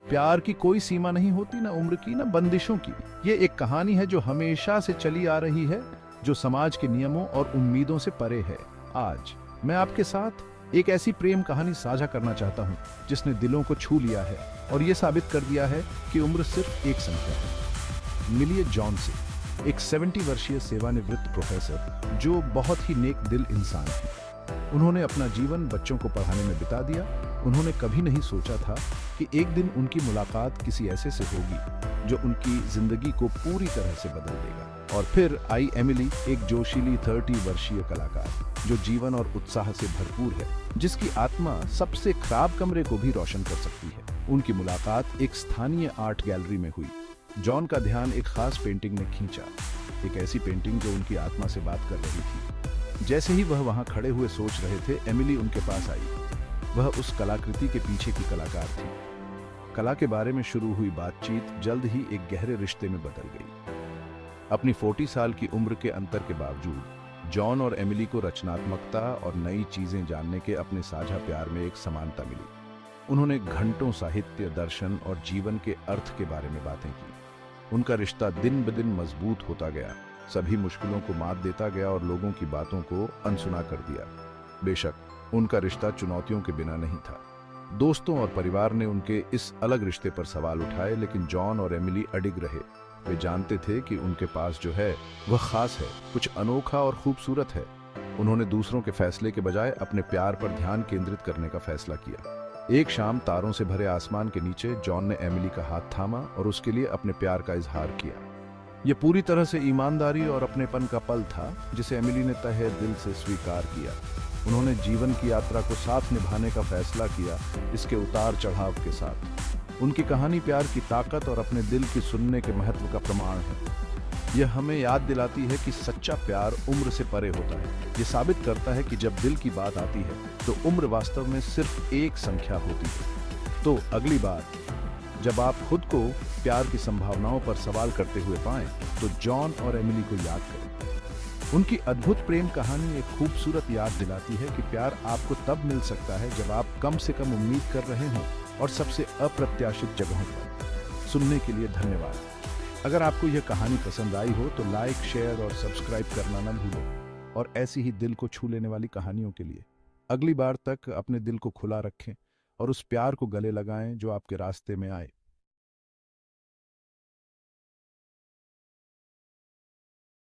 प्यार की कोई सीमा नहीं होती, ना उम्र की, ना बंदिशों की। ये एक कहानी है जो हमेशा से चली आ रही है, जो समाज के नियमों और उम्मीदों से परे है। आज मैं आपके साथ एक ऐसी प्रेम कहानी साझा करना चाहता हूँ जिसने दिलों को छू लिया है और ये साबित कर दिया है कि उम्र सिर्फ एक संख्या है। मिलिए जॉन से, एक 70 वर्षीय सेवानिवृत्त प्रोफेसर जो बहुत ही नेक दिल इंसान है। उन्होंने अपना जीवन बच्चों को पढ़ाने में बिता दिया। उन्होंने कभी नहीं सोचा था कि एक दिन उनकी मुलाकात किसी ऐसे से होगी जो उनकी जिंदगी को पूरी तरह से बदल देगा। और फिर आई एमिली, एक जोशीली 30 वर्षीय कलाकार जो जीवन और उत्साह से भरपूर है, जिसकी आत्मा सबसे खराब कमरे को भी रोशन कर सकती है। उनकी मुलाकात एक स्थानीय आर्ट गैलरी में हुई। जॉन का ध्यान एक खास पेंटिंग ने खींचा, एक ऐसी पेंटिंग जो उनकी आत्मा से बात कर रही थी। जैसे ही वह वहां खड़े हुए सोच रहे थे, एमिली उनके पास आई। वह उस कलाकृति के पीछे की कलाकार थी। कला के बारे में शुरू हुई बातचीत जल्द ही एक गहरे रिश्ते में बदल गई। अपनी 40 साल की उम्र के अंतर के बावजूद जॉन और एमिली को रचनात्मकता और नई चीजें जानने के अपने साझा प्यार में एक समानता मिली। उन्होंने घंटों साहित्य, दर्शन और जीवन के अर्थ के बारे में बातें की। उनका रिश्ता दिन ब दिन मजबूत होता गया, सभी मुश्किलों को मात देता गया और लोगों की बातों को अनसुना कर दिया। बेशक उनका रिश्ता चुनौतियों के बिना नहीं था। दोस्तों और परिवार ने उनके इस अलग रिश्ते पर सवाल उठाए, लेकिन जॉन और एमिली अडिग रहे। वे जानते थे कि उनके पास जो है वह खास है, कुछ अनोखा और खूबसूरत है। उन्होंने दूसरों के फैसले के बजाय अपने प्यार पर ध्यान केंद्रित करने का फैसला किया। एक शाम तारों से भरे आसमान के नीचे जॉन ने एमिली का हाथ थामा और उसके लिए अपने प्यार का इजहार किया। यह पूरी तरह से ईमानदारी और अपनेपन का पल था जिसे एमिली ने तहे दिल से स्वीकार किया। उन्होंने जीवन की यात्रा को साथ निभाने का फैसला किया, इसके उतार चढ़ाव के साथ। उनकी कहानी प्यार की ताकत और अपने दिल की सुनने के महत्व का प्रमाण है। यह हमें याद दिलाती है कि सच्चा प्यार उम्र से परे होता है। यह साबित करता है कि जब दिल की बात आती है तो उम्र वास्तव में सिर्फ एक संख्या होती है। तो अगली बार जब आप खुद को प्यार की संभावनाओं पर सवाल करते हुए पाएं, तो जॉन और एमिली को याद करें। उनकी अद्भुत प्रेम कहानी एक खूबसूरत याद दिलाती है कि प्यार आपको तब मिल सकता है जब आप कम से कम उम्मीद कर रहे हों, और सबसे अप्रत्याशित जगहों पर। सुनने के लिए धन्यवाद। अगर आपको यह कहानी पसंद आई हो तो लाइक, शेयर और सब्सक्राइब करना न भूलें। और ऐसी ही दिल को छू लेने वाली कहानियों के लिए अगली बार तक अपने दिल को खुला रखें और उस प्यार को गले लगाएं जो आपके रास्ते में आए।